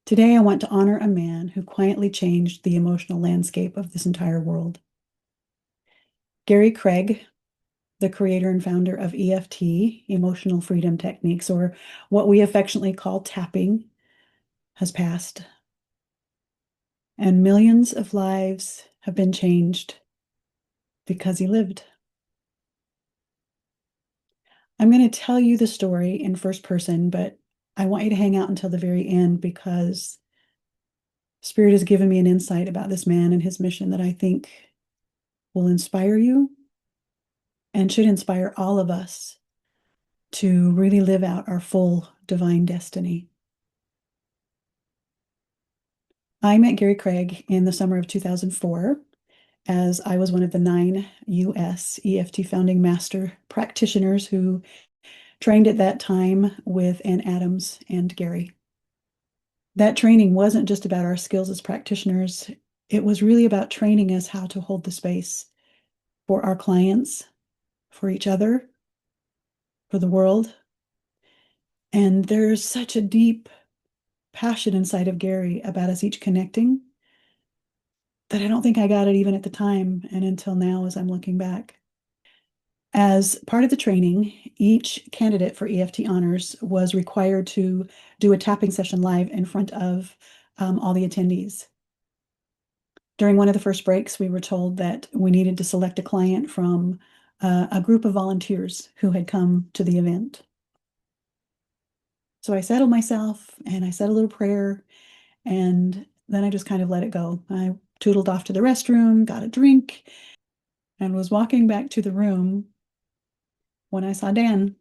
Today, I want to honor a man who quietly changed the emotional landscape of this entire world. Gary Craig, the creator and founder of EFT, Emotional Freedom Techniques, or what we affectionately call tapping, has passed. And millions of lives have been changed because he lived. I'm going to tell you the story in first person, but I want you to hang out until the very end because Spirit has given me an insight about this man and his mission that I think will inspire you and should inspire all of us to really live out our full divine destiny. I met Gary Craig in the summer of 2004 as I was one of the 9 US EFT Founding Master practitioners who trained at that time with Ann Adams and Gary. That training wasn't just about our skills as practitioners, it was really about training us how to hold the space for our clients, for each other, for the world. And there's such a deep passion inside of Gary about us each connecting that I don't think I got it even at the time and until now as I'm looking back. As part of the training, each candidate for EFT honors was required to do a tapping session live in front of all the attendees. During one of the first breaks, we were told that we needed to select a client from a group of volunteers who had come to the event. So I settled myself and I said a little prayer, and then I just kind of let it go. I tootled off to the restroom, got a drink, and was walking back to the room when I saw Dan.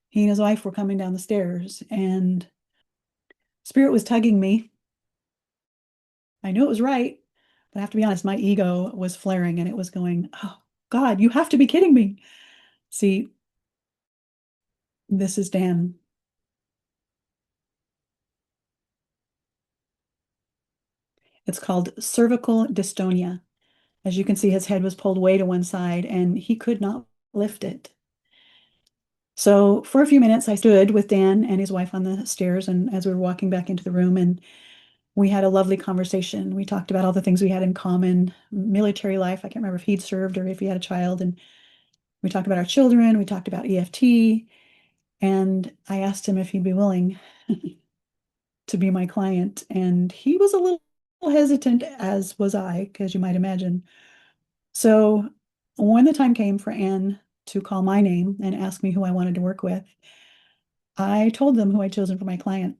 He and his wife were coming down the stairs, and Spirit was tugging me. I knew it was right, but I have to be honest, my ego was flaring and it was going, "Oh, God, you have to be kidding me." See, this is Dan. It's called cervical dystonia. As you can see, his head was pulled way to one side and he could not lift it. So for a few minutes, I stood with Dan and his wife on the stairs, and as we were walking back into the room, and we had a lovely conversation. We talked about all the things we had in common, military life. I can't remember if he'd served or if he had a child. And we talked about our children. We talked about EFT. And I asked him if he'd be willing to be my client. And he was a little hesitant, as was I, as you might imagine. So when the time came for Anne to call my name and ask me who I wanted to work with, I told them who I'd chosen for my client.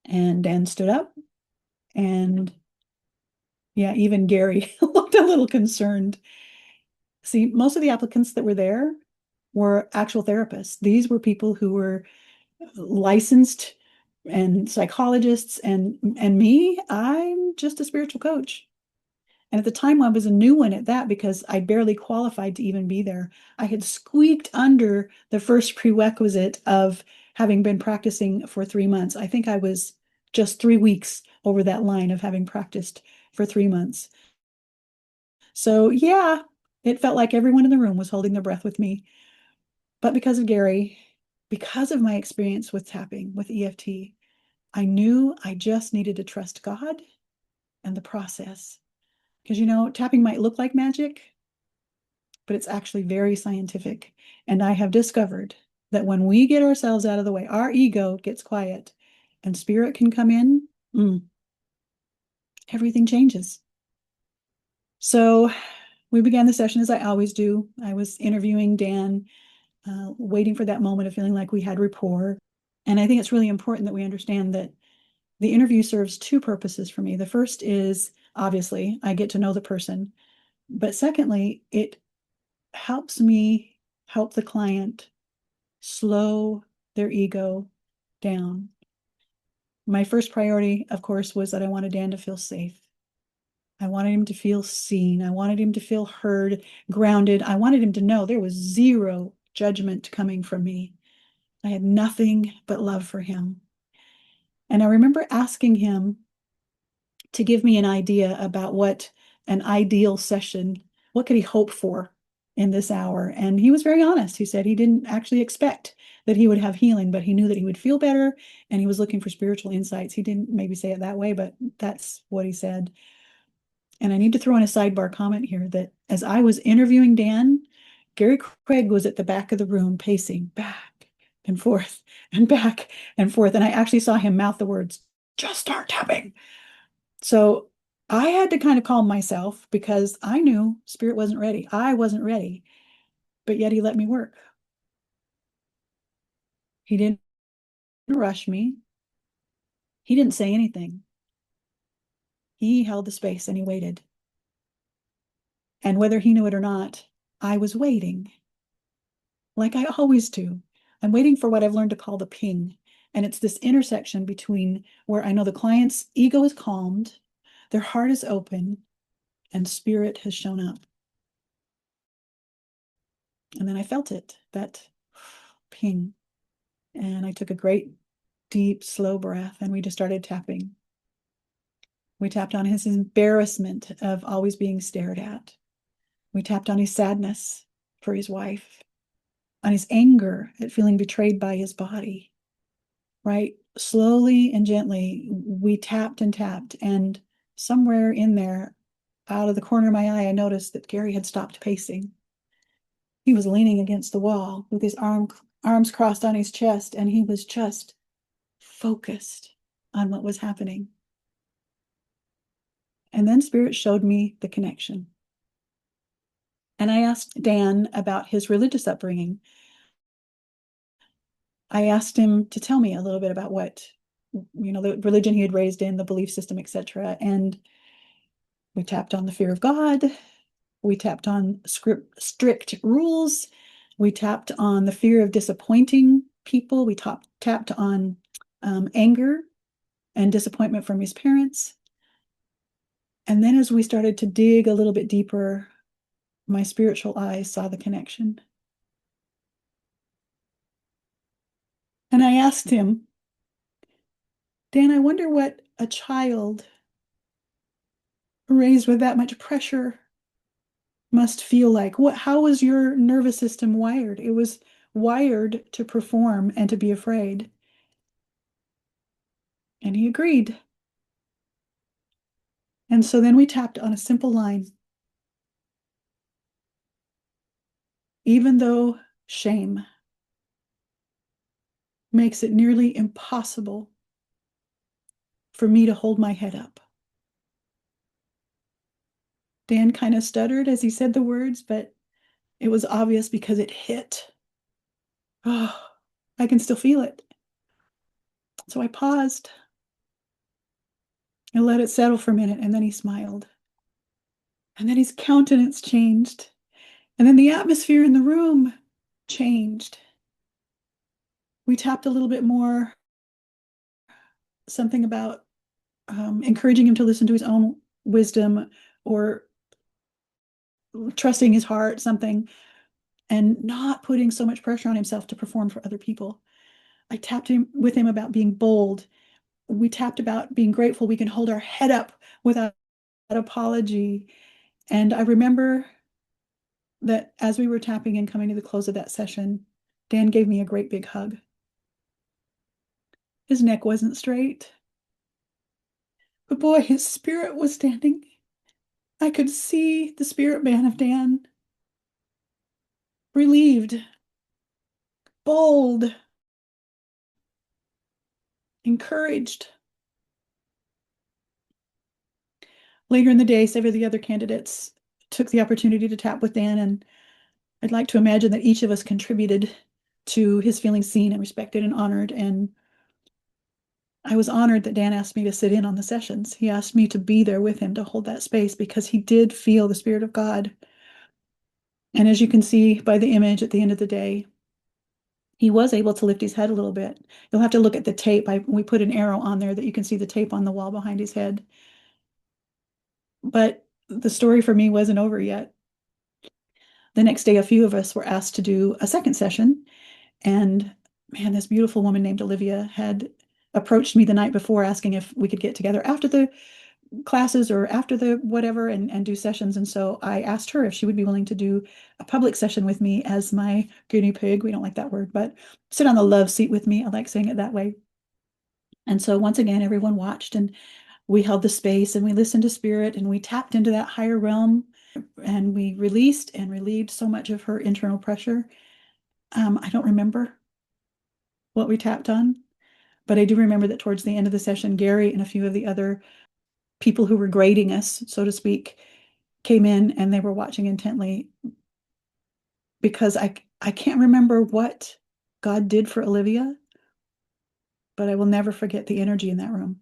And Dan stood up, and yeah, even Gary looked a little concerned. See, most of the applicants that were there were actual therapists. These were people who were licensed and psychologists, and me, I'm just a spiritual coach. And at the time, I was a new one at that because I barely qualified to even be there. I had squeaked under the first prerequisite of having been practicing for 3 months. I think I was just 3 weeks over that line of having practiced for 3 months. So, yeah, it felt like everyone in the room was holding their breath with me. But because of Gary, because of my experience with tapping, with EFT, I knew I just needed to trust God and the process. Because, tapping might look like magic, but it's actually very scientific. And I have discovered that when we get ourselves out of the way, our ego gets quiet and spirit can come in, everything changes. So we began the session as I always do. I was interviewing Dan, waiting for that moment of feeling like we had rapport. And I think it's really important that we understand that the interview serves two purposes for me. The first is obviously I get to know the person, but secondly, it helps me help the client slow their ego down. My first priority, of course, was that I wanted Dan to feel safe. I wanted him to feel seen. I wanted him to feel heard, grounded. I wanted him to know there was zero judgment coming from me. I had nothing but love for him. And I remember asking him to give me an idea about what an ideal session, what could he hope for in this hour? And he was very honest. He said he didn't actually expect that he would have healing, but he knew that he would feel better and he was looking for spiritual insights. He didn't maybe say it that way, but that's what he said. And I need to throw in a sidebar comment here that as I was interviewing Dan, Gary Craig was at the back of the room pacing back and forth and back and forth. And I actually saw him mouth the words, just start tapping. So I had to kind of calm myself because I knew spirit wasn't ready. I wasn't ready, but yet he let me work. He didn't rush me. He didn't say anything. He held the space and he waited. And whether he knew it or not, I was waiting like I always do. I'm waiting for what I've learned to call the ping. And it's this intersection between where I know the client's ego is calmed, their heart is open, and spirit has shown up. And then I felt it, that ping. And I took a great, deep, slow breath and we just started tapping. We tapped on his embarrassment of always being stared at. We tapped on his sadness for his wife, on his anger at feeling betrayed by his body, right? Slowly and gently, we tapped and tapped. And somewhere in there, out of the corner of my eye, I noticed that Gary had stopped pacing. He was leaning against the wall with his arms crossed on his chest, and he was just focused on what was happening. And then Spirit showed me the connection. And I asked Dan about his religious upbringing. I asked him to tell me a little bit about what, the religion he had raised in, the belief system, etc. And we tapped on the fear of God. We tapped on strict rules. We tapped on the fear of disappointing people. We tapped on anger and disappointment from his parents. And then as we started to dig a little bit deeper, my spiritual eyes saw the connection. And I asked him, Dan, I wonder what a child raised with that much pressure must feel like. How was your nervous system wired? It was wired to perform and to be afraid. And he agreed. And so then we tapped on a simple line. Even though shame makes it nearly impossible for me to hold my head up. Dan kind of stuttered as he said the words, but it was obvious because it hit. Oh, I can still feel it. So I paused and let it settle for a minute, and then he smiled. And then his countenance changed. And then the atmosphere in the room changed. We tapped a little bit more, something about encouraging him to listen to his own wisdom or trusting his heart, something, and not putting so much pressure on himself to perform for other people. I tapped with him about being bold. We tapped about being grateful we can hold our head up without apology. And I remember that as we were tapping and coming to the close of that session, Dan gave me a great big hug. His neck wasn't straight, but boy, his spirit was standing. I could see the spirit man of Dan, relieved, bold, encouraged. Later in the day, several of the other candidates took the opportunity to tap with Dan, and I'd like to imagine that each of us contributed to his feeling seen and respected and honored. And I was honored that Dan asked me to sit in on the sessions. He asked me to be there with him to hold that space because he did feel the Spirit of God. And as you can see by the image at the end of the day, he was able to lift his head a little bit. You'll have to look at the tape. We put an arrow on there that you can see the tape on the wall behind his head. But the story for me wasn't over yet. The next day, a few of us were asked to do a second session. And man, this beautiful woman named Olivia had approached me the night before asking if we could get together after the classes or after the whatever and do sessions. And so I asked her if she would be willing to do a public session with me as my guinea pig. We don't like that word, but sit on the love seat with me. I like saying it that way. And so once again, everyone watched and we held the space and we listened to spirit and we tapped into that higher realm and we released and relieved so much of her internal pressure. I don't remember what we tapped on, but I do remember that towards the end of the session, Gary and a few of the other people who were grading us, so to speak, came in and they were watching intently because I can't remember what God did for Olivia, but I will never forget the energy in that room,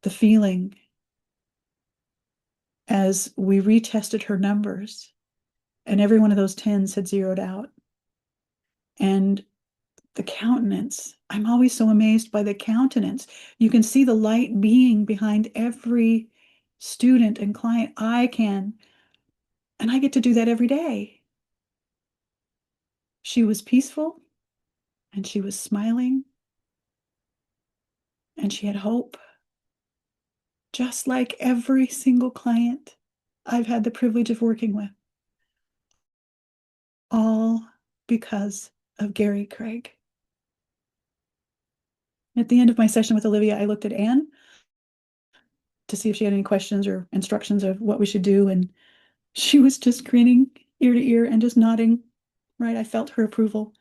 the feeling as we retested her numbers and every one of those tens had zeroed out. And the countenance, I'm always so amazed by the countenance. You can see the light being behind every student and client. I can, and I get to do that every day. She was peaceful and she was smiling and she had hope, just like every single client I've had the privilege of working with, all because of Gary Craig. At the end of my session with Olivia, I looked at Anne to see if she had any questions or instructions of what we should do. And she was just grinning ear to ear and just nodding. Right. I felt her approval.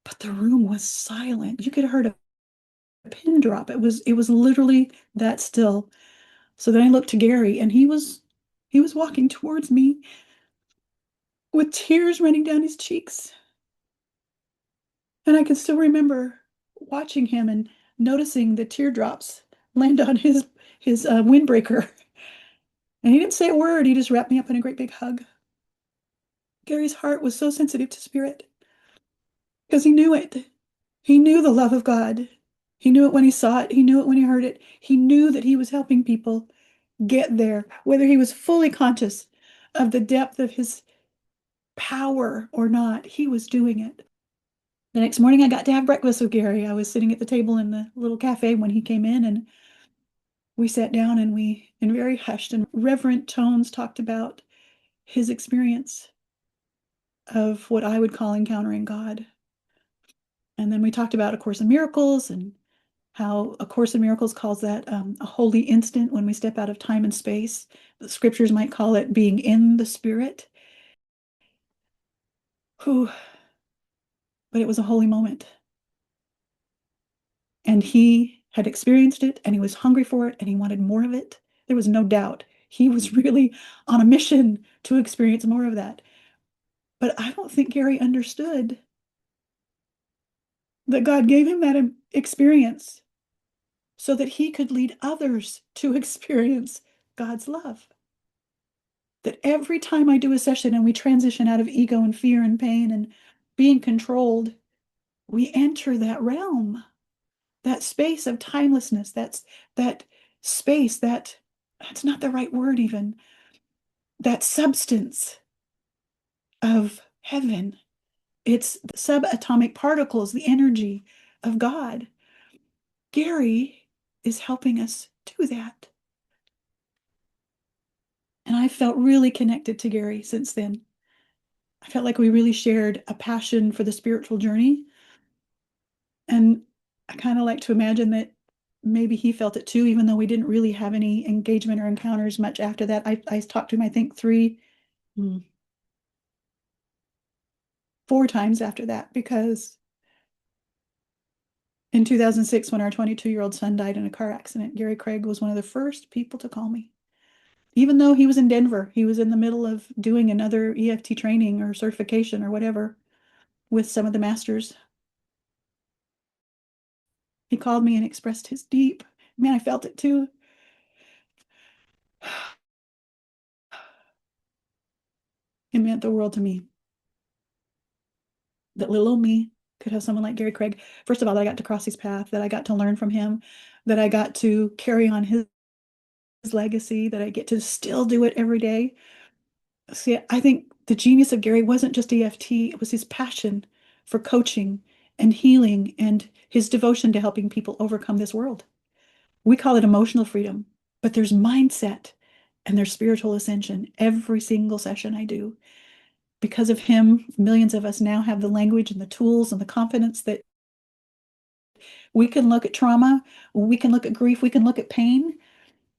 But the room was silent. You could have heard a pin drop. It was literally that still. So then I looked to Gary and he was walking towards me with tears running down his cheeks. And I can still remember watching him and noticing the teardrops land on his windbreaker. And he didn't say a word. He just wrapped me up in a great big hug. Gary's heart was so sensitive to spirit because he knew it. He knew the love of God. He knew it when he saw it. He knew it when he heard it. He knew that he was helping people get there, whether he was fully conscious of the depth of his power or not. He was doing it. The next morning, I got to have breakfast with Gary. I was sitting at the table in the little cafe when he came in, and we sat down and we, in very hushed and reverent tones, talked about his experience of what I would call encountering God. And then we talked about A Course in Miracles and how A Course in Miracles calls that a holy instant when we step out of time and space. The scriptures might call it being in the spirit. Whew. But it was a holy moment. And he had experienced it and he was hungry for it and he wanted more of it. There was no doubt. He was really on a mission to experience more of that. But I don't think Gary understood that God gave him that experience so that he could lead others to experience God's love. That every time I do a session and we transition out of ego and fear and pain and being controlled, we enter that realm, that space of timelessness. That space, that's not the right word even, that substance of heaven. It's the subatomic particles, the energy of God. Gary is helping us do that. And I felt really connected to Gary since then. I felt like we really shared a passion for the spiritual journey. And I kind of like to imagine that maybe he felt it too, even though we didn't really have any engagement or encounters much after that. I talked to him, I think, four times after that, because in 2006, when our 22-year-old son died in a car accident, Gary Craig was one of the first people to call me. Even though he was in Denver, he was in the middle of doing another EFT training or certification or whatever with some of the masters. He called me and expressed his deep, man, I felt it too. It meant the world to me that little old me could have someone like Gary Craig. First of all, that I got to cross his path, that I got to learn from him, that I got to carry on his legacy, that I get to still do it every day. See, I think the genius of Gary wasn't just EFT, it was his passion for coaching and healing and his devotion to helping people overcome this world. We call it emotional freedom. But there's mindset and there's spiritual ascension every single session I do. Because of him, millions of us now have the language and the tools and the confidence that we can look at trauma, we can look at grief, we can look at pain,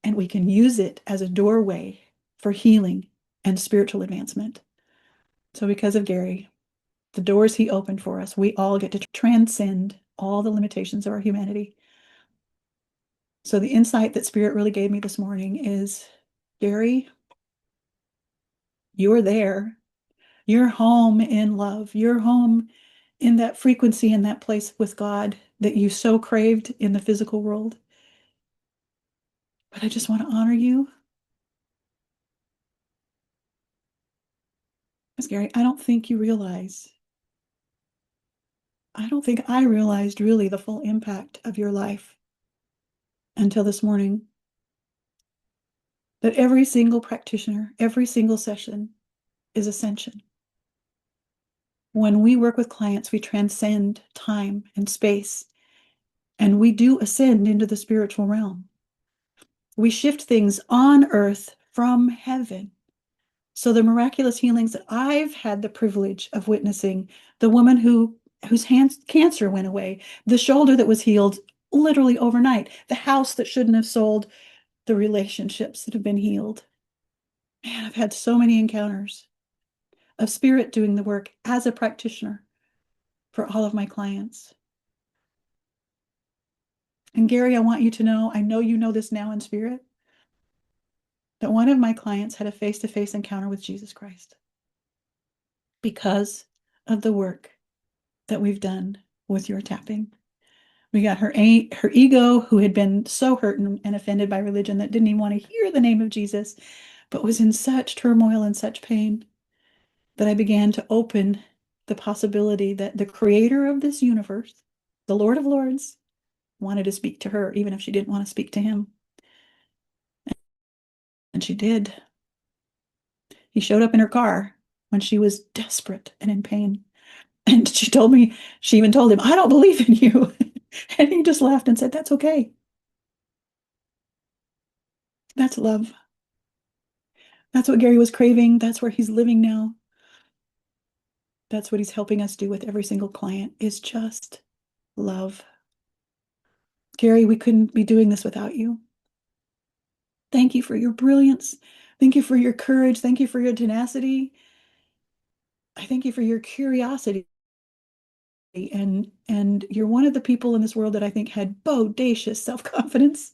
and we can use it as a doorway for healing and spiritual advancement. So because of Gary, the doors he opened for us, we all get to transcend all the limitations of our humanity. So the insight that Spirit really gave me this morning is, Gary, you're there. You're home in love. You're home in that frequency, in that place with God that you so craved in the physical world. But I just want to honor you. Because Gary, I don't think you realize, I don't think I realized really the full impact of your life until this morning. That every single practitioner, every single session is ascension. When we work with clients, we transcend time and space, and we do ascend into the spiritual realm. We shift things on earth from heaven. So the miraculous healings that I've had the privilege of witnessing, the woman whose cancer went away, the shoulder that was healed literally overnight, the house that shouldn't have sold, the relationships that have been healed. Man, I've had so many encounters of Spirit doing the work as a practitioner for all of my clients. And Gary, I want you to know, I know you know this now in Spirit, that one of my clients had a face-to-face encounter with Jesus Christ because of the work that we've done with your tapping. We got her ego, who had been so hurt and offended by religion that didn't even want to hear the name of Jesus, but was in such turmoil and such pain, that I began to open the possibility that the creator of this universe, the Lord of Lords, wanted to speak to her, even if she didn't want to speak to him. And she did. He showed up in her car when she was desperate and in pain. And she told me, she even told him, I don't believe in you. And he just laughed and said, that's okay. That's love. That's what Gary was craving. That's where he's living now. That's what he's helping us do with every single client, is just love. Gary, we couldn't be doing this without you. Thank you for your brilliance. Thank you for your courage. Thank you for your tenacity. I thank you for your curiosity. And you're one of the people in this world that I think had bodacious self-confidence.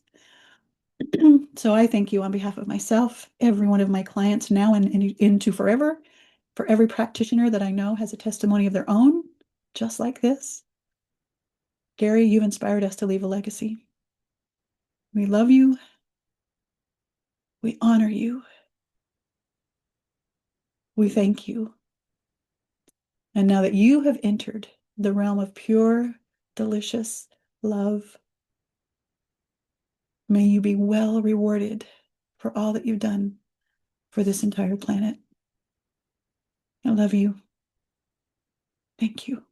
So I thank you on behalf of myself, every one of my clients now and into forever, for every practitioner that I know has a testimony of their own, just like this. Gary, you've inspired us to leave a legacy. We love you. We honor you. We thank you. And now that you have entered the realm of pure, delicious love, may you be well rewarded for all that you've done for this entire planet. I love you. Thank you.